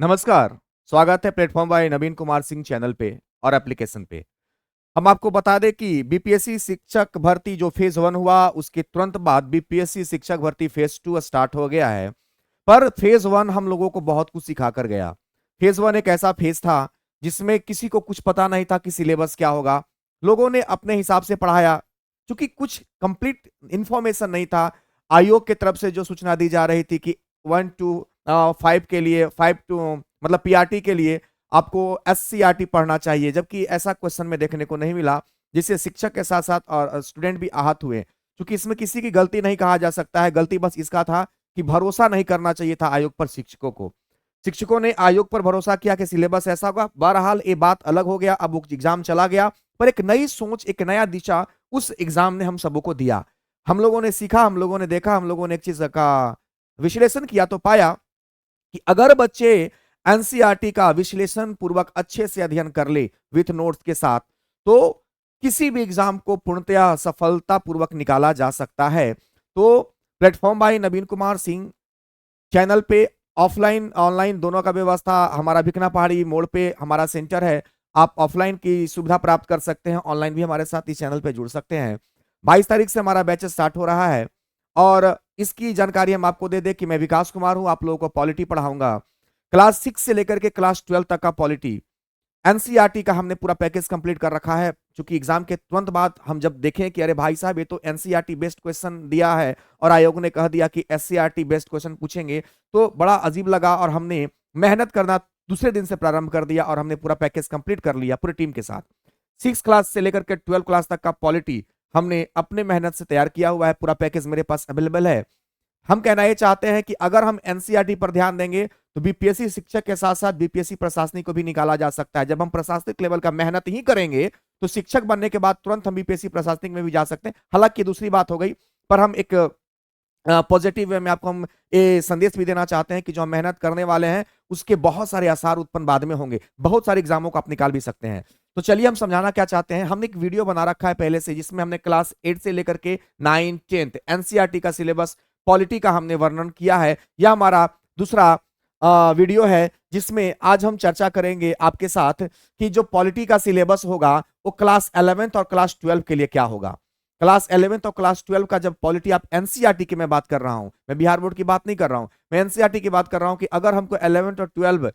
नमस्कार। स्वागत है प्लेटफॉर्म बाय नवीन कुमार सिंह चैनल पे और एप्लीकेशन पे। हम आपको बता दें कि बीपीएससी शिक्षक भर्ती जो फेज 1 हुआ उसके तुरंत बाद बीपीएससी शिक्षक भर्ती फेज 2 स्टार्ट हो गया है। पर फेज 1 हम लोगों को बहुत कुछ सिखा कर गया। फेज 1 एक ऐसा फेज था जिसमें किसी को कुछ पता नहीं था कि सिलेबस क्या होगा। लोगों ने अपने हिसाब से पढ़ाया। क्योंकि कुछ कंप्लीट इंफॉर्मेशन नहीं था। आयोग की तरफ से जो सूचना दी जा रही थी कि 1 टू 5 के लिए 5 टू मतलब पीआरटी के लिए आपको एससीईआरटी पढ़ना चाहिए, जबकि ऐसा क्वेश्चन में देखने को नहीं मिला, जिससे शिक्षक के साथ साथ और स्टूडेंट भी आहत हुए। क्योंकि इसमें किसी की गलती नहीं कहा जा सकता है, गलती बस इसका था कि भरोसा नहीं करना चाहिए था आयोग पर शिक्षकों को। शिक्षकों ने आयोग पर भरोसा किया कि सिलेबस ऐसा होगा। बहरहाल ये बात अलग हो गया, अब वो एग्जाम चला गया। पर एक नई सोच, एक नया दिशा उस एग्जाम ने हम सबों को दिया। हम लोगों ने सीखा, हम लोगों ने देखा, हम लोगों ने एक चीज का विश्लेषण किया तो पाया कि अगर बच्चे एनसीईआरटी का विश्लेषण पूर्वक अच्छे से अध्ययन कर ले विथ नोट्स के साथ, तो किसी भी एग्जाम को पूर्णतया सफलतापूर्वक निकाला जा सकता है। तो प्लेटफॉर्म बाय नवीन कुमार सिंह चैनल पे ऑफलाइन ऑनलाइन दोनों का व्यवस्था, हमारा भिकना पहाड़ी मोड़ पे हमारा सेंटर है। आप ऑफलाइन की सुविधा प्राप्त कर सकते हैं, ऑनलाइन भी हमारे साथ इस चैनल पे जुड़ सकते हैं। 22 तारीख से हमारा बैच स्टार्ट हो रहा है और इसकी जानकारी हम आपको दे दें कि मैं विकास कुमार हूं, आप लोगों को पॉलिटी पढ़ाऊंगा। क्लास 6 से लेकर के क्लास 12 तक का पॉलिटी एनसीईआरटी का हमने पूरा पैकेज कंप्लीट कर रखा है। क्योंकि एग्जाम के तुरंत बाद हम जब देखें कि अरे भाई साहब ये तो एनसीईआरटी बेस्ड क्वेश्चन दिया है और आयोग ने कह दिया कि एससीईआरटी बेस्ड क्वेश्चन पूछेंगे, तो बड़ा अजीब लगा और हमने मेहनत करना दूसरे दिन से प्रारंभ कर दिया और हमने पूरा पैकेज कंप्लीट कर लिया पूरी टीम के साथ। 6 क्लास से लेकर के 12 क्लास तक का पॉलिटी हमने अपने मेहनत से तैयार किया हुआ है, पूरा पैकेज मेरे पास अवेलेबल है। हम कहना ये चाहते हैं कि अगर हम एनसीईआरटी पर ध्यान देंगे तो बीपीएससी शिक्षक के साथ साथ बीपीएससी प्रशासनिक को भी निकाला जा सकता है। जब हम प्रशासनिक लेवल का मेहनत ही करेंगे तो शिक्षक बनने के बाद तुरंत हम बीपीएससी प्रशासनिक में भी जा सकते हैं। हालांकि दूसरी बात हो गई, पर हम एक पॉजिटिव वे में आपको हम ये संदेश भी देना चाहते हैं कि जो हम मेहनत करने वाले हैं उसके बहुत सारे आसार उत्पन्न बाद में होंगे, बहुत सारे एग्जामों को आप निकाल भी सकते हैं। तो चलिए हम समझाना क्या चाहते हैं। हमने एक वीडियो बना रखा है पहले से, जिसमें हमने क्लास 8 से लेकर के 9 10th एनसीईआरटी का सिलेबस पॉलिटी का हमने वर्णन किया है। यह हमारा दूसरा वीडियो है जिसमें आज हम चर्चा करेंगे आपके साथ कि जो पॉलिटी का सिलेबस होगा वो क्लास 11th और क्लास 12 के लिए क्या होगा। क्लास 11th और क्लास 12 का जब पॉलिटी, आप एनसीईआरटी की मैं बात कर रहा हूं, मैं बिहार बोर्ड की बात नहीं कर रहा हूं, मैं एनसीईआरटी की बात कर रहा हूं कि अगर हमको 11th और 12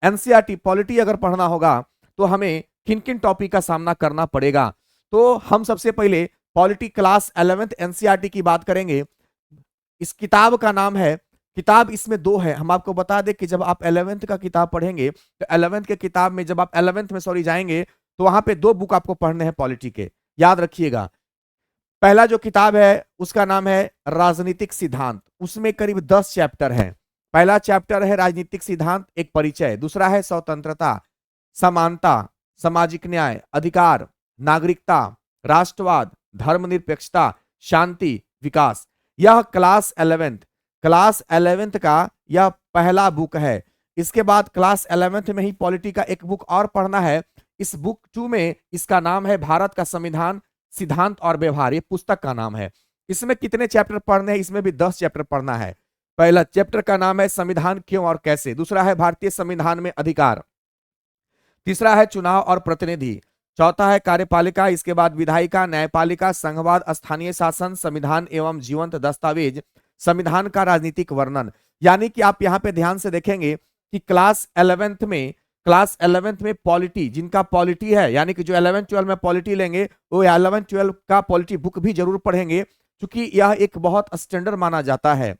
एनसीईआरटी पॉलिटी अगर पढ़ना होगा तो हमें किन किन टॉपिक का सामना करना पड़ेगा। तो हम सबसे पहले पॉलिटी क्लास 11th एनसीईआरटी की बात करेंगे। इस किताब का नाम है, किताब इसमें दो है। हम आपको बता दें कि जब आप 11th का किताब पढ़ेंगे तो 11th के किताब में जब आप 11th में सॉरी जाएंगे तो वहां पे दो बुक आपको पढ़ने हैं पॉलिटी के, याद रखिएगा। पहला जो किताब है उसका नाम है राजनीतिक सिद्धांत, उसमें करीब 10 चैप्टर हैं। पहला चैप्टर है राजनीतिक सिद्धांत एक परिचय, दूसरा है स्वतंत्रता, समानता, सामाजिक न्याय, अधिकार, नागरिकता, राष्ट्रवाद, धर्मनिरपेक्षता, शांति, विकास। यह क्लास 11th का यह पहला बुक है। इसके बाद क्लास 11th में ही पॉलिटी का एक बुक और पढ़ना है। इस बुक 2 में इसका नाम है भारत का संविधान, सिद्धांत और व्यवहार, ये पुस्तक का नाम है। इसमें कितने चैप्टर पढ़ने हैं, इसमें भी 10 चैप्टर पढ़ना है। पहला चैप्टर का नाम है संविधान क्यों और कैसे, दूसरा है भारतीय संविधान में अधिकार, तीसरा है चुनाव और प्रतिनिधि, चौथा है कार्यपालिका, इसके बाद विधायिका, न्यायपालिका, संघवाद, स्थानीय शासन, संविधान एवं जीवंत दस्तावेज, संविधान का राजनीतिक वर्णन। यानी कि आप यहाँ पे ध्यान से देखेंगे कि क्लास 11th में पॉलिटी, जिनका पॉलिटी है यानी कि जो 11 12 में पॉलिटी लेंगे वो 11 12 का पॉलिटी बुक भी जरूर पढ़ेंगे, क्योंकि यह एक बहुत स्टैंडर्ड माना जाता है।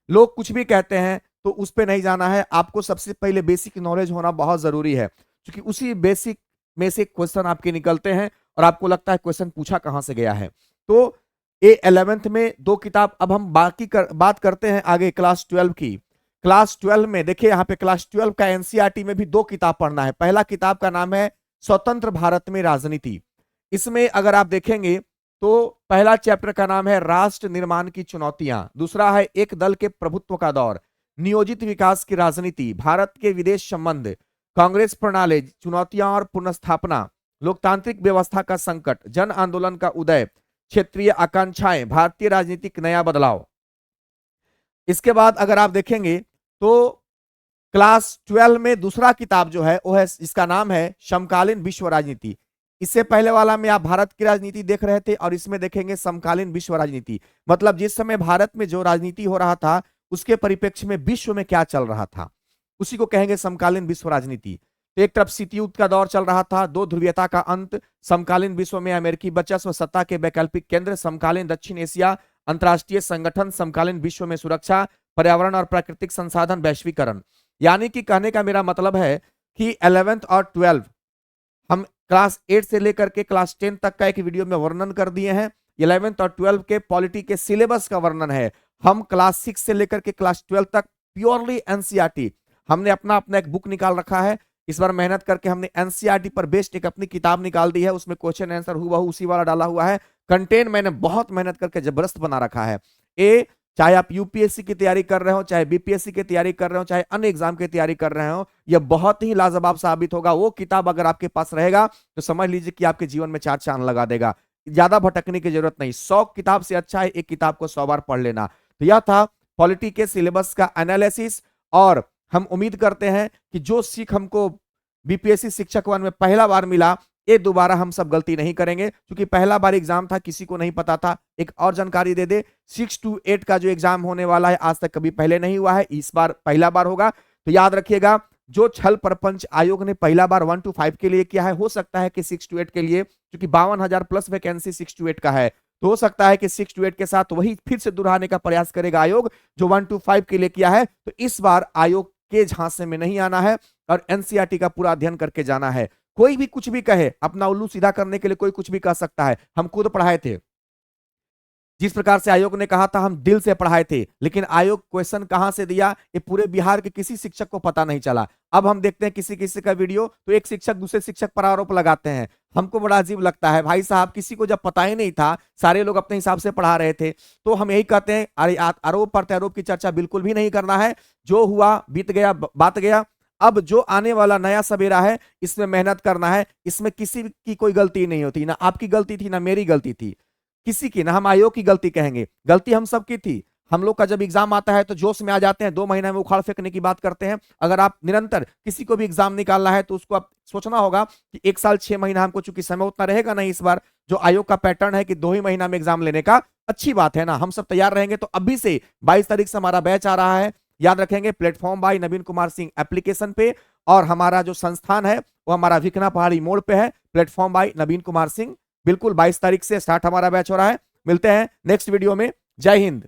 लोग कुछ भी कहते हैं तो उस पर नहीं जाना है, आपको सबसे पहले बेसिक नॉलेज होना बहुत जरूरी है, क्योंकि उसी बेसिक में से क्वेश्चन आपके निकलते हैं और आपको लगता है क्वेश्चन पूछा कहां से गया है। तो ये 11th में दो किताब। अब हम बात करते हैं आगे क्लास 12 की। क्लास 12 में देखिए यहाँ पे क्लास 12 का एनसीईआरटी में भी दो किताब पढ़ना है। पहला किताब का नाम है स्वतंत्र भारत में राजनीति। इसमें अगर आप देखेंगे तो पहला चैप्टर का नाम है राष्ट्र निर्माण की चुनौतियां, दूसरा है एक दल के प्रभुत्व का दौर, नियोजित विकास की राजनीति, भारत के विदेश संबंध, कांग्रेस प्रणाली, चुनौतियां और पुनर्स्थापना, लोकतांत्रिक व्यवस्था का संकट, जन आंदोलन का उदय, क्षेत्रीय आकांक्षाएं, भारतीय राजनीतिक नया बदलाव। इसके बाद अगर आप देखेंगे तो क्लास 12 में दूसरा किताब जो है वो है, इसका नाम है समकालीन विश्व राजनीति। इससे पहले वाला में आप भारत की राजनीति देख रहे थे और इसमें देखेंगे समकालीन विश्व राजनीति। मतलब जिस समय भारत में जो राजनीति हो रहा था उसके परिप्रेक्ष्य में विश्व में क्या चल रहा था, उसी को कहेंगे समकालीन विश्व राजनीति। तो एक तरफ शीत युद्ध का दौर चल रहा था, दो ध्रुवीयता का अंत, समकालीन विश्व में अमेरिकी वर्चस्व सत्ता के वैकल्पिक केंद्र, समकालीन दक्षिण एशिया, अंतरराष्ट्रीय संगठन, समकालीन विश्व में सुरक्षा, पर्यावरण और प्राकृतिक संसाधन, वैश्वीकरण। यानी कि कहने का मेरा मतलब है कि 11th और 12 हम क्लास 8 से लेकर के क्लास 10 तक का एक वीडियो में वर्णन कर दिए हैं। 11th और 12 के पॉलिटी के सिलेबस का वर्णन है। हम क्लास 6 से लेकर के क्लास 12 तक प्योरली एनसीईआरटी, हमने अपना अपना एक बुक निकाल रखा है। इस बार मेहनत करके हमने एनसीईआरटी पर बेस्ड एक अपनी किताब निकाल दी है, उसमें क्वेश्चन आंसर हुबहू उसी वाला डाला हुआ है। कंटेंट मैंने बहुत मेहनत करके जबरदस्त बना रखा है। चाहे आप यूपीएससी की तैयारी कर रहे हो, चाहे बीपीएससी की तैयारी कर रहे हो, चाहे अन्य एग्जाम की तैयारी कर रहे हो, यह बहुत ही लाजवाब साबित होगा। वो किताब अगर आपके पास रहेगा तो समझ लीजिए कि आपके जीवन में 4 चांद लगा देगा। ज्यादा भटकने की जरूरत नहीं, 100 किताब से अच्छा है एक किताब को 100 बार पढ़ लेना। तो यह था पॉलिटी के सिलेबस का एनालिसिस, और हम उम्मीद करते हैं कि जो सीख हमको बीपीएससी शिक्षक 1 में पहला बार मिला, ये दोबारा हम सब गलती नहीं करेंगे। क्योंकि पहला बार एग्जाम था, किसी को नहीं पता था। एक और जानकारी दे दे, 6 to 8 का जो एग्जाम होने वाला है आज तक कभी पहले नहीं हुआ है, इस बार पहला बार होगा। तो याद रखिएगा, जो छल प्रपंच आयोग ने पहला बार 1 to 5 के लिए किया है, हो सकता है कि 6 to 8 के लिए, क्योंकि 52,000 प्लस वैकेंसी 6 to 8 का है, तो हो सकता है कि 6 to 8 के साथ वही फिर से दोहराने का प्रयास करेगा आयोग जो 1 to 5 के लिए किया है। तो इस बार आयोग के झांसे में नहीं आना है और एनसीईआरटी का पूरा अध्ययन करके जाना है। कोई भी कुछ भी कहे, अपना उल्लू सीधा करने के लिए कोई कुछ भी कह सकता है। हम खुद पढ़ाए थे, जिस प्रकार से आयोग ने कहा था हम दिल से पढ़ाए थे, लेकिन आयोग क्वेश्चन कहां से दिया ये पूरे बिहार के किसी शिक्षक को पता नहीं चला। अब हम देखते हैं किसी किसी का वीडियो तो एक शिक्षक दूसरे शिक्षक पर आरोप लगाते हैं। हमको बड़ा अजीब लगता है, भाई साहब किसी को जब पता ही नहीं था, सारे लोग अपने हिसाब से पढ़ा रहे थे, तो हम यही कहते हैं अरे आरोप प्रत्यारोप की चर्चा बिल्कुल भी नहीं करना है। जो हुआ बीत गया, बात गया। अब जो आने वाला नया सवेरा है इसमें मेहनत करना है। इसमें किसी की कोई गलती नहीं होती, ना आपकी गलती थी ना मेरी गलती थी किसी की, ना हम आयोग की गलती कहेंगे, गलती हम सबकी थी। हम लोग का जब एग्जाम आता है तो जोश में आ जाते हैं, 2 महीने में उखाड़ फेंकने की बात करते हैं। अगर आप निरंतर किसी को भी एग्जाम निकालना है तो उसको आप सोचना होगा कि 1 साल 6 महीना, हमको चूंकि समय उतना रहेगा नहीं इस बार, जो आयोग का पैटर्न है कि 2 ही महीना में एग्जाम लेने का, अच्छी बात है ना, हम सब तैयार रहेंगे। तो अभी से 22 तारीख से हमारा बैच आ रहा है, याद रखेंगे, प्लेटफॉर्म बाय नवीन कुमार सिंह एप्लीकेशन पे, और हमारा जो संस्थान है वो हमारा भिखना पहाड़ी मोड़ पे है, प्लेटफॉर्म बाय नवीन कुमार सिंह। बिल्कुल 22 तारीख से स्टार्ट हमारा बैच हो रहा है। मिलते हैं नेक्स्ट वीडियो में। जय हिंद।